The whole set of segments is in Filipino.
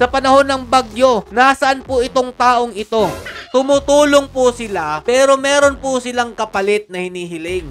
Sa panahon ng bagyo, nasaan po itong taong ito? Tumutulong po sila, pero meron po silang kapalit na hinihiling.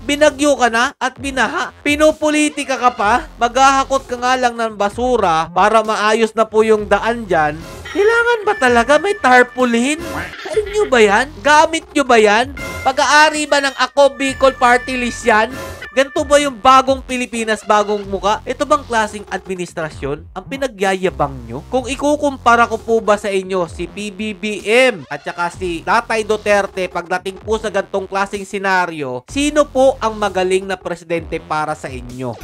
Binagyo ka na at binaha. Pinupolitika ka pa. Maghahakot ka nga lang ng basura para maayos na po yung daan dyan. Kailangan ba talaga may tarpaulin? Sa inyo ba yan? Gamit nyo ba yan? Pag-aari ba ng Ako Bicol Party List yan? Ganito ba yung bagong Pilipinas, bagong muka? Ito bang klaseng administrasyon ang pinagyayabang nyo? Kung ikukumpara ko po ba sa inyo si PBBM at saka si Tatay Duterte pagdating po sa gantong klaseng senaryo, sino po ang magaling na presidente para sa inyo?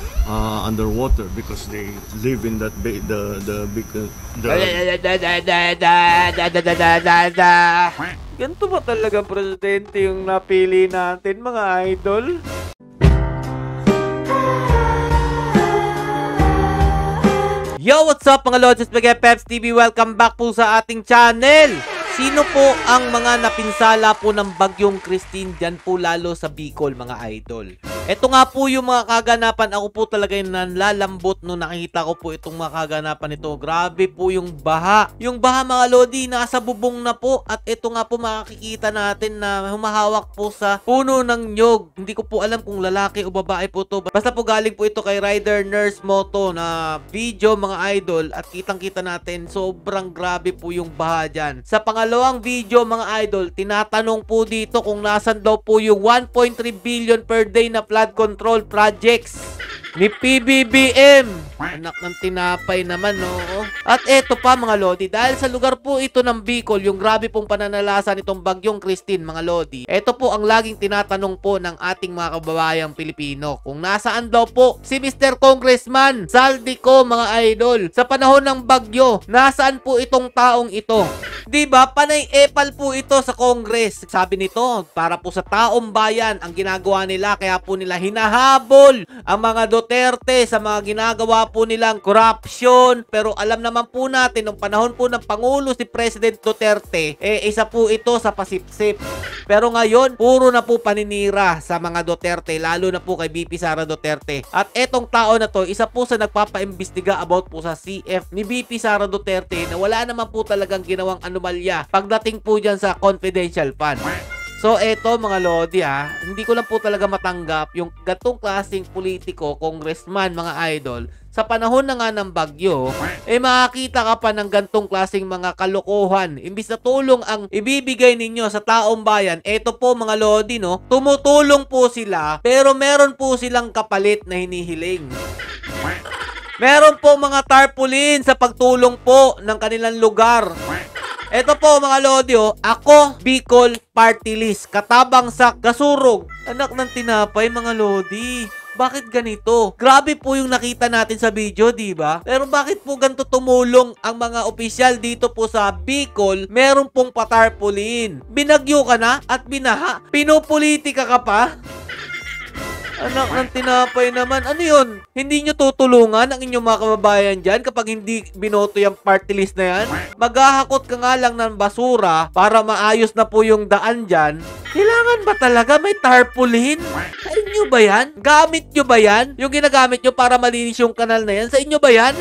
Underwater because they live in that big Ganito ba talaga presidente yung napili natin, mga idol? Yo, what's up mga Lods? Spaghetti Peps TV, welcome back po sa ating channel. Sino po ang mga napinsala po ng bagyong Christine dyan po lalo sa Bicol, mga idol? Ito nga po yung mga kaganapan. Ako po talaga yung nanlalambot nung nakita ko po itong mga kaganapan ito. Grabe po yung baha. Yung baha, mga Lodi, nasa bubong na po. At ito nga po makikita natin na humahawak po sa puno ng nyog. Hindi ko po alam kung lalaki o babae po to. Basta po galing po ito kay Rider Nurse Moto na video, mga idol. At kitang-kita natin, sobrang grabe po yung baha dyan. Sa pangalawang video, mga idol, tinatanong po dito kung nasan daw po yung 1.3 billion per day na flood control projects ni PBBM. Anak ng tinapay naman, no? At eto pa, mga Lodi, dahil sa lugar po ito ng Bicol, yung grabe pong pananalasa nitong bagyong Christine, mga Lodi, eto po ang laging tinatanong po ng ating mga kababayang Pilipino. Kung nasaan daw po si Mr. Congressman Saldico, mga idol, sa panahon ng bagyo, nasaan po itong taong ito? Diba, panay epal po ito sa Congress. Sabi nito, para po sa taong bayan ang ginagawa nila, kaya po nila hinahabol ang mga Duterte sa mga ginagawa po nilang corruption. Pero alam naman po natin, nung panahon po ng Pangulo si President Duterte, isa po ito sa pasipsip. Pero ngayon, puro na po paninira sa mga Duterte, lalo na po kay BP Sara Duterte. At etong tao na to, isa po sa nagpapaimbestiga about po sa CF ni BP Sara Duterte na wala naman po talagang ginawang anomalya pagdating po dyan sa confidential fund. So eto, mga Lodi, hindi ko lang po talaga matanggap yung gatong klaseng politiko, congressman, mga idol, sa panahon na nga ng bagyo, makakita ka pa ng gantong klaseng mga kalokohan. Imbis na tulong ang ibibigay ninyo sa taong bayan, eto po, mga Lodi, no, tumutulong po sila, pero meron po silang kapalit na hinihiling. Meron po mga tarpaulin sa pagtulong po ng kanilang lugar. Ito po, mga Lodi, Ako Bicol Party List, katabang sa Kasurog. Anak ng tinapay, mga Lodi. Bakit ganito? Grabe po yung nakita natin sa video, diba? Pero bakit po ganito tumulong ang mga opisyal dito po sa Bicol? Meron pong patarpaulin. Binagyo ka na at binaha. Pinupolitika ka pa? Anak ng tinapay naman. Ano yun? Hindi nyo tutulungan ang inyong mga kababayan dyan kapag hindi binoto yung party list na yan? Maghahakot ka nga lang ng basura para maayos na po yung daan dyan. Kailangan ba talaga may tarpaulin? Sa inyo ba yan? Gamit nyo ba yan? Yung ginagamit nyo para malinis yung kanal na yan? Sa inyo ba yan?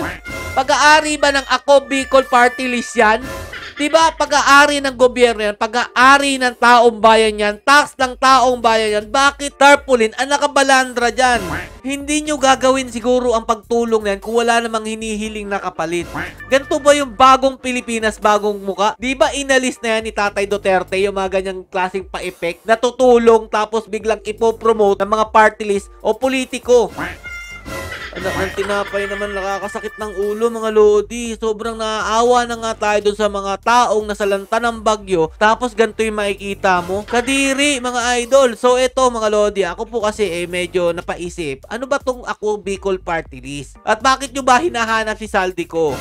Pag-aari ba ng Ako Bicol Party List yan? Diba, pag-aari ng gobyerno yan, pag-aari ng taong bayan yan, tax ng taong bayan yan, bakit tarpaulin ang nakabalandra dyan? Hindi nyo gagawin siguro ang pagtulong na yan kung wala namang hinihiling na kapalit. Ganito ba yung bagong Pilipinas, bagong muka? Diba inalis na yan ni Tatay Duterte yung mga ganyang klaseng pa-effect na tutulong tapos biglang ipopromote ng mga party list o politiko? Anak ng tinapay naman, nakakasakit ng ulo, mga Lodi. Sobrang naaawa na nga tayo dun sa mga taong nasalanta ng bagyo. Tapos ganito yung makikita mo. Kadiri, mga idol. So eto, mga Lodi, ako po kasi medyo napaisip. Ano ba tong Ako Bicol Party List? At bakit nyo ba hinahanap si Saldico?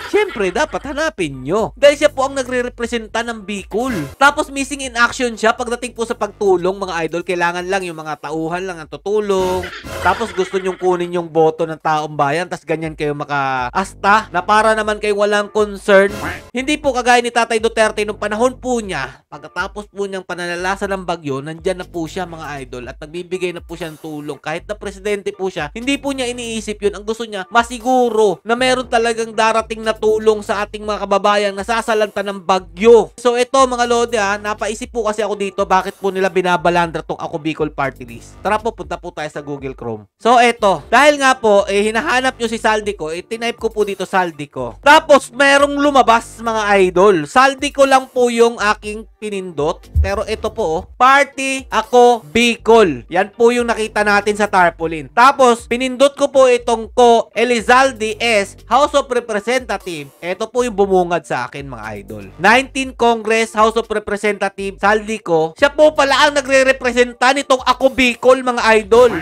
Siyempre, dapat hanapin nyo. Dahil siya po ang nagre-representa ng Bicol. Tapos missing in action siya pagdating po sa pagtulong, mga idol. Kailangan lang yung mga tauhan lang ang tutulong. Tapos gusto nyong kunin yung boto ng taong bayan. Tapos ganyan kayo maka-asta na para naman kayong walang concern. Hindi po kagaya ni Tatay Duterte nung panahon po niya. Pagkatapos po niyang pananalasa ng bagyo, nandyan na po siya, mga idol. At nagbibigay na po siya ng tulong. Kahit na presidente po siya, hindi po niya iniisip yun. Ang gusto niya, masiguro na meron talagang darating na tulong sa ating mga kababayang nasasalanta ng bagyo. So ito mga lodi napaisip po kasi ako dito bakit po nila binabalandra tong Ako Bicol Party List. Tara po, punta po tayo sa Google Chrome. So ito, dahil nga po hinahanap nyo si Saldico, tinype ko po dito Saldico. Tapos merong lumabas mga idol. Saldico lang po yung aking pinindot. Pero ito po Party Ako Bicol. Yan po yung nakita natin sa tarpaulin. Tapos pinindot ko po itong Ko Elizalde S. House of Representative. Ito po yung bumungad sa akin mga idol. 19 Congress House of Representative Saldico. Siya po pala ang nagre-representa nitong Ako Bicol mga idol.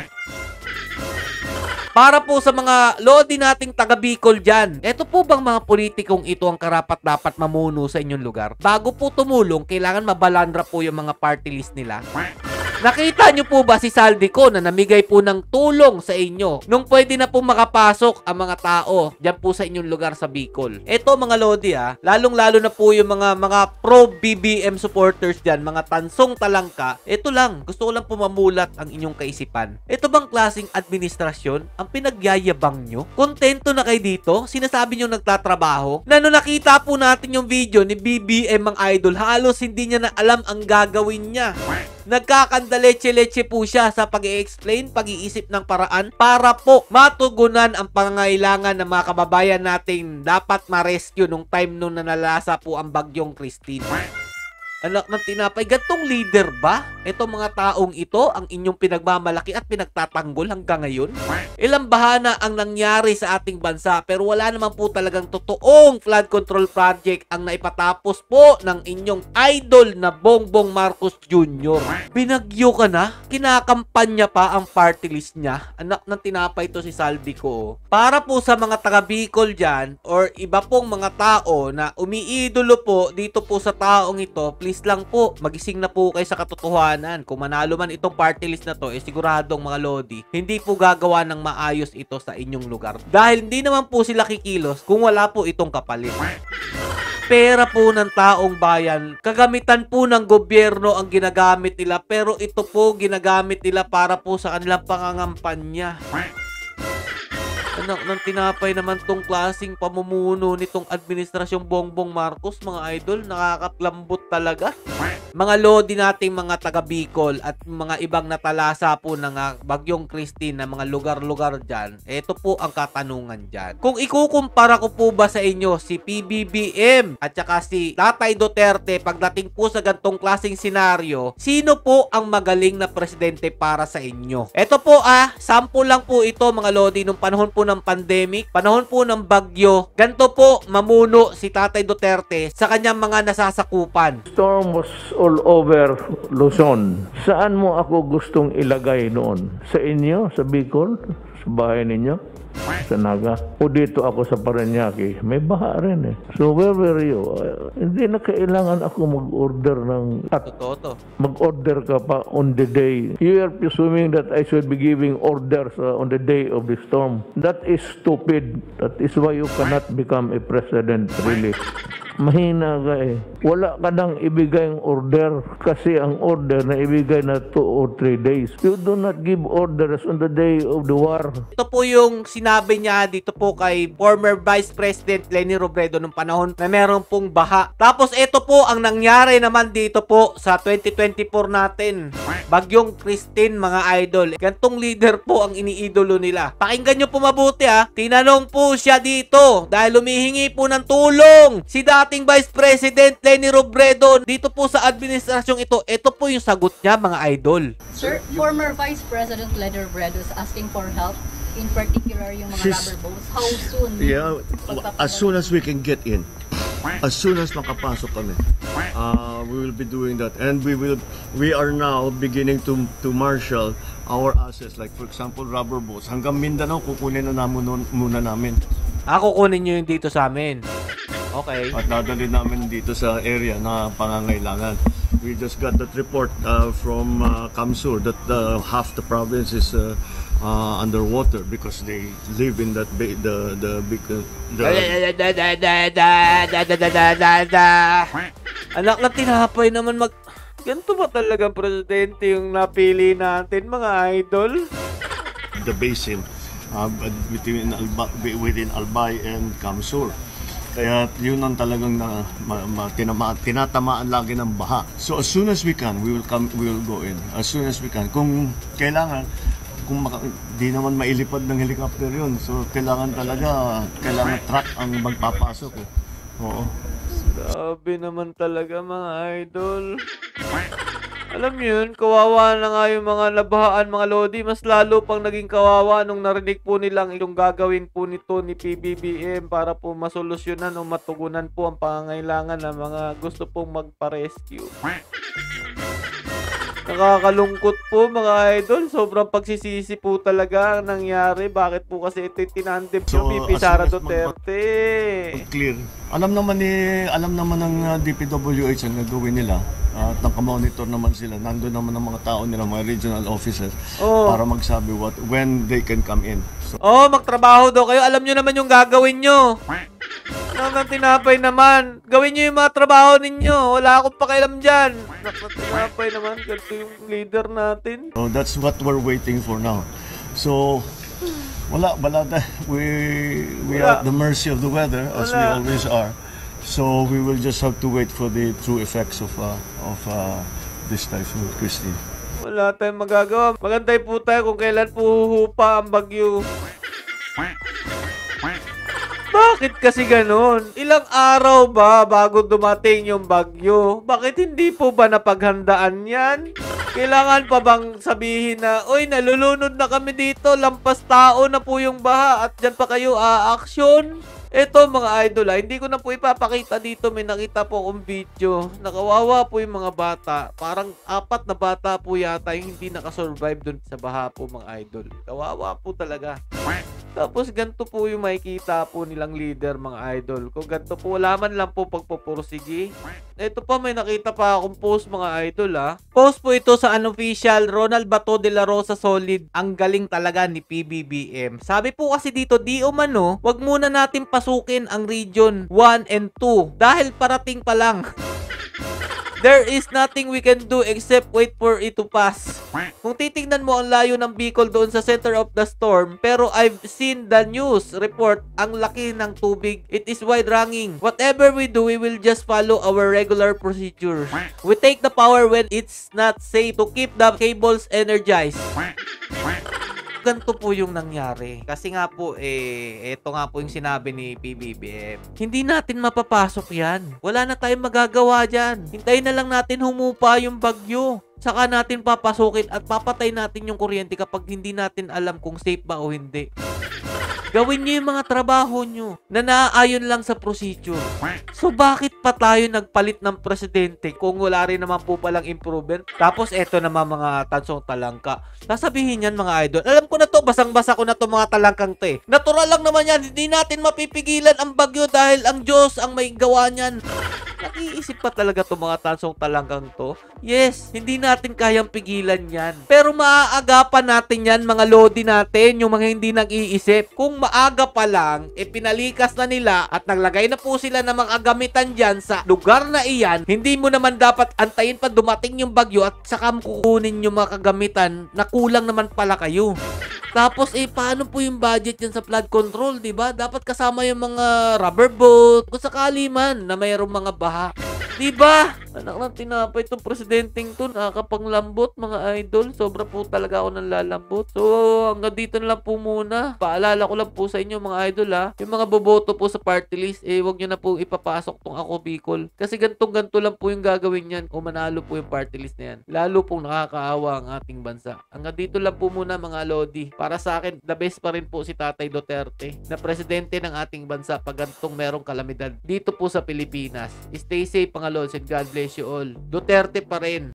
Para po sa mga lodi nating taga Bicol dyan, eto po bang mga politikong ito ang karapat-dapat mamuno sa inyong lugar? Bago po tumulong, kailangan mabalandra po yung mga party list nila. Nakita nyo po ba si Saldico na namigay po ng tulong sa inyo nung pwede na po makapasok ang mga tao dyan po sa inyong lugar sa Bicol? Eto mga lodi lalong-lalo na po yung mga pro-BBM supporters dyan, mga tansong talangka. Eto lang, gusto ko lang pumamulat ang inyong kaisipan. Eto bang klaseng administrasyon ang pinagyayabang nyo? Kontento na kayo dito? Sinasabi nyo nagtatrabaho? Na nung nakita po natin yung video ni BBM ang idol, halos hindi niya na alam ang gagawin niya. Nagkakandaleche-leche po siya sa pag-i-explain, pag-iisip ng paraan para po matugunan ang pangangailangan ng mga kababayan nating dapat ma-rescue nung time nung nanalasa po ang bagyong Christine. Anak ng tinapay, gantong leader ba? Ito mga taong ito ang inyong pinagmamalaki at pinagtatanggol hanggang ngayon? Ilang bahana ang nangyari sa ating bansa pero wala naman po talagang totoong flood control project ang naipatapos po ng inyong idol na Bongbong Marcos Jr. Binagyo ka na? Kinakampanya pa ang party list niya? Anak ng tinapay to si Saldico. Para po sa mga taga Bicol dyan or iba pong mga tao na umiidolo po dito po sa taong ito, please lang po, magising na po kayo sa katotohanan. Kung manalo man itong party list na to, siguradong mga lodi, hindi po gagawa ng maayos ito sa inyong lugar. Dahil hindi naman po sila kikilos kung wala po itong kapalit. Pera po ng taong bayan, kagamitan po ng gobyerno ang ginagamit nila, pero ito po ginagamit nila para po sa kanilang pangangampanya. Anak ng tinapay naman tong klaseng pamumuno nitong administrasyong Bongbong Marcos, mga idol. Nakakaklambot talaga. Mga lodi nating mga taga Bicol at mga ibang natalasa po ng bagyong Christine na mga lugar-lugar dyan, ito po ang katanungan dyan. Kung ikukumpara ko po ba sa inyo si PBBM at saka si Tatay Duterte pagdating po sa gantong klaseng senaryo, sino po ang magaling na presidente para sa inyo? Ito po sample lang po ito mga lodi nung panahon po ng pandemic, panahon po ng bagyo. Ganto po mamuno si Tatay Duterte sa kanyang mga nasasakupan. Storm was all over Luzon. Saan mo ako gustong ilagay noon? Sa inyo? Sa Bicol? Sa bahay ninyo? Sa Naga? O dito ako sa Parañaque? May baha rin So where were you? Hindi na kailangan ako mag-order ng... Totoo to. Mag-order ka pa on the day. You are presuming that I should be giving orders on the day of the storm. That is stupid. That is why you cannot become a president, really. Mahina ka Wala ka nang ibigay ang order kasi ang order na ibigay na 2 or 3 days. You do not give orders on the day of the war. Ito po yung sinabi niya dito po kay former Vice President Leni Robredo nung panahon na meron pong baha. Tapos ito po ang nangyari naman dito po sa 2024 natin. Bagyong Christine mga idol. Gantong leader po ang iniidolo nila. Pakinggan nyo po mabuti Tinanong po siya dito dahil humihingi po ng tulong si dating Vice President Leni Robredo dito po sa administrasyong ito. Ito po yung sagot niya mga idol. Sir, former Vice President Leni Robredo is asking for help, in particular yung mga rubber boats. How soon? Yeah, as soon as we can get in. As soon as makapasok kami. We will be doing that, and we are now beginning to marshal our assets, like for example rubber boats. Hanggang Mindanao kukunin na muna namin. Kukunin nyo yung dito sa amin. Okay. At dadalhin namin dito sa area na pangangailangan. We just got that report from Kamsur that half the province is underwater because they live in that bay, the big Anak ng tinapay naman ganito ba talaga presidente yung napili natin mga idol? the basin within Albay and Kamsur. Kaya yun ang talagang tinatamaan lagi ng baha. So as soon as we can, we will go in. As soon as we can. Kung kailangan, di naman mailipad ng helicopter yun. So kailangan truck ang magpapasok. Oo. Grabe naman talaga mga idol. Alam niyo yun, kawawa na nga yung mga nabahaan mga lodi. Mas lalo pang naging kawawa nung narinig po nilang yung gagawin po nito ni PBBM para po masolusyonan o matugunan po ang pangangailangan ng mga gusto pong magpa-rescue. Nakakalungkot po mga idol. Sobrang pagsisisi po talaga ang nangyari. Bakit po kasi ito tinandem So, yung BP Sara as soon as Duterte? Clear. Alam naman ng DPWH ang gagawin nila. At nakamonitor naman sila. Nandun naman ang mga tao nila, mga regional officers, para magsabi when they can come in. So, Magtrabaho daw kayo. Alam nyo naman yung gagawin nyo. Hanggang tinapay naman. Gawin nyo yung mga trabaho ninyo. Wala akong pakialam dyan. Tinapay naman. Ganito yung leader natin. so that's what we're waiting for now. So, we are at the mercy of the weather, as we always are. So we will just have to wait for the true effects of this typhoon, Christine. Wala tayong magagawa. Magantay po tayo kung kailan po huhupa ang bagyo. Bakit kasi ganun? Ilang araw ba bago dumating yung bagyo? Bakit hindi po ba napaghandaan yan? Kailangan pa bang sabihin na, oy, nalulunod na kami dito, lampas tao na po yung baha at dyan pa kayo aaksyon? Eto mga idol, hindi ko na po ipapakita dito. May nakita po akong video. Nakawawa po yung mga bata. Parang 4 na bata po yata yung hindi nakasurvive dun sa baha po mga idol. Kawawa po talaga. Tapos ganito po yung makikita po nilang leader mga idol. Kung ganito po, wala man lang po pagpupursige. Ito pa, may nakita pa akong post mga idol Post po ito sa unofficial Ronald Bato de la Rosa Solid. Ang galing talaga ni PBBM. Sabi po kasi dito, di umano, wag muna natin pasukin ang region 1 and 2 dahil parating pa lang. There is nothing we can do except wait for it to pass. Kung titignan mo ang layo ng Bicol doon sa center of the storm, pero I've seen the news report, ang laki ng tubig. It is wide-ranging. Whatever we do, we will just follow our regular procedure. We take the power when it's not safe to keep the cables energized. Ganito po yung nangyari. Kasi nga po, ito nga po yung sinabi ni PBBM. Hindi natin mapapasok yan. Wala na tayong magagawa dyan. Hintayin na lang natin humupa yung bagyo. Saka natin papasukin at papatay natin yung kuryente kapag hindi natin alam kung safe ba o hindi. Gawin nyo yung mga trabaho nyo na naaayon lang sa procedure. So bakit pa tayo nagpalit ng presidente kung wala rin naman po palang improvement? Tapos eto naman mga tansong talangka. Sasabihin yan mga idol. Alam ko na to, basang-basa ko na to mga talangkang to Natural lang naman yan. Hindi natin mapipigilan ang bagyo dahil ang Diyos ang may gawa niyan. Nag-iisip pa talaga to mga tansong talangkang to? Yes, hindi natin kayang pigilan yan. Pero maaagapan natin yan mga lodi natin, yung mga hindi nag-iisip. Kung maaga pa lang, pinalikas na nila at naglagay na po sila ng mga gamitan dyan sa lugar na iyan, hindi mo naman dapat antayin pa dumating yung bagyo at saka kukunin yung mga kagamitan na kulang naman pala kayo. Tapos paano po yung budget yan sa flood control, di ba? Dapat kasama yung mga rubber boat kung sakali man na mayroong mga baha. Di ba? Anak ng tinapay itong presidenteng to, nakakapanglambot mga idol. Sobra po talaga ako ng lalambot. So hanggang dito na lang po muna. Paalala ko lang po sa inyo mga idol yung mga boboto po sa party list, wag nyo na po ipapasok tong Ako Bicol. Kasi ganto lang po yung gagawin yan kung manalo po yung party list na yan. Lalo pong nakakaawa ang ating bansa. Hanggang dito lang po muna mga lodi. Para sa akin, the best pa rin po si Tatay Duterte na presidente ng ating bansa pag gantong merong kalamidad dito po sa Pilipinas. Stay safe mga lods and God bless you all. Duterte pa rin.